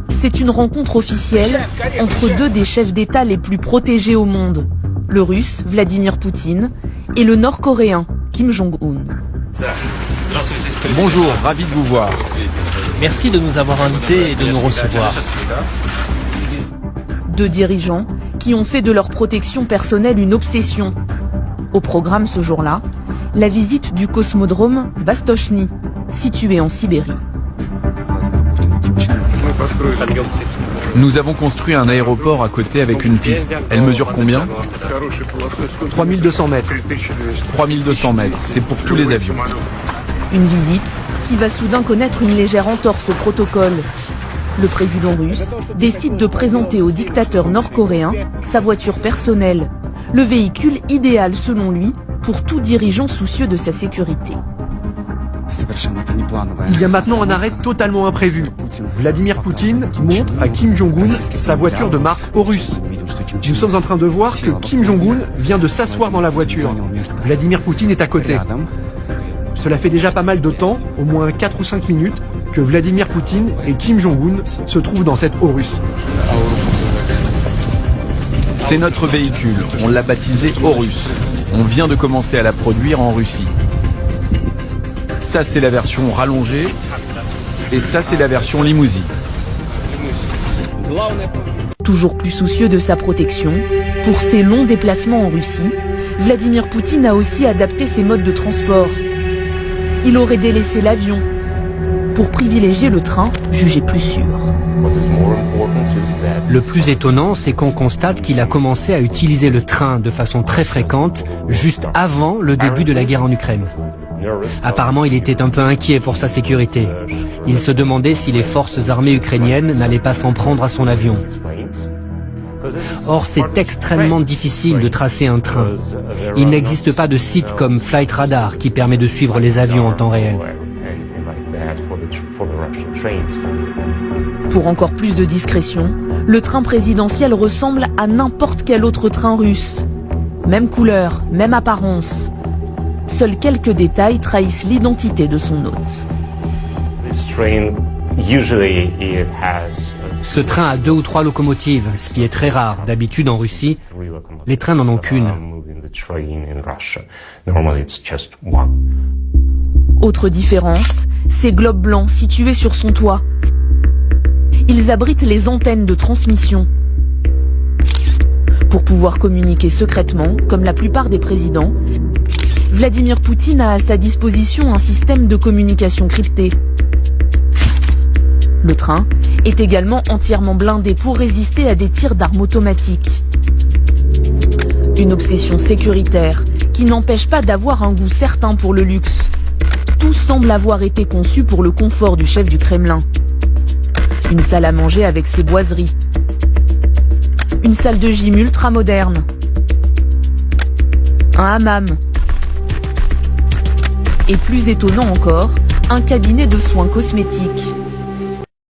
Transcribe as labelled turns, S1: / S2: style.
S1: C'est une rencontre officielle entre deux des chefs d'État les plus protégés au monde, le russe Vladimir Poutine et le nord-coréen Kim Jong-un.
S2: Bonjour, ravi de vous voir.
S3: Merci de nous avoir invités et de nous recevoir.
S1: Deux dirigeants qui ont fait de leur protection personnelle une obsession. Au programme ce jour-là, la visite du cosmodrome Vostochny, situé en Sibérie.
S2: Nous avons construit un aéroport à côté avec une piste. Elle mesure combien ?
S4: 3200 mètres.
S2: 3200 mètres, c'est pour tous les avions.
S1: Une visite qui va soudain connaître une légère entorse au protocole. Le président russe décide de présenter au dictateur nord-coréen sa voiture personnelle, le véhicule idéal selon lui pour tout dirigeant soucieux de sa sécurité.
S4: Il y a maintenant un arrêt totalement imprévu. Vladimir Poutine montre à Kim Jong-un sa voiture de marque Horus. Nous sommes en train de voir que Kim Jong-un vient de s'asseoir dans la voiture. Vladimir Poutine est à côté. Cela fait déjà pas mal de temps, au moins 4 ou 5 minutes, que Vladimir Poutine et Kim Jong-un se trouvent dans cette Horus.
S2: C'est notre véhicule, on l'a baptisé Horus. On vient de commencer à la produire en Russie. Ça c'est la version rallongée et ça c'est la version limousine.
S1: Toujours plus soucieux de sa protection, pour ses longs déplacements en Russie, Vladimir Poutine a aussi adapté ses modes de transport. Il aurait délaissé l'avion pour privilégier le train, jugé plus sûr.
S3: Le plus étonnant, c'est qu'on constate qu'il a commencé à utiliser le train de façon très fréquente, juste avant le début de la guerre en Ukraine. Apparemment, il était un peu inquiet pour sa sécurité. Il se demandait si les forces armées ukrainiennes n'allaient pas s'en prendre à son avion. Or, c'est extrêmement difficile de tracer un train. Il n'existe pas de site comme Flight Radar qui permet de suivre les avions en temps réel.
S1: Pour encore plus de discrétion, le train présidentiel ressemble à n'importe quel autre train russe. Même couleur, même apparence. Seuls quelques détails trahissent l'identité de son hôte.
S3: Ce train a 2 ou 3 locomotives, ce qui est très rare. D'habitude, en Russie, les trains n'en ont qu'une.
S1: Autre différence, ces globes blancs situés sur son toit. Ils abritent les antennes de transmission. Pour pouvoir communiquer secrètement, comme la plupart des présidents, Vladimir Poutine a à sa disposition un système de communication crypté. Le train est également entièrement blindé pour résister à des tirs d'armes automatiques. Une obsession sécuritaire qui n'empêche pas d'avoir un goût certain pour le luxe. Tout semble avoir été conçu pour le confort du chef du Kremlin. Une salle à manger avec ses boiseries. Une salle de gym ultra moderne. Un hammam. Et plus étonnant encore, un cabinet de soins cosmétiques.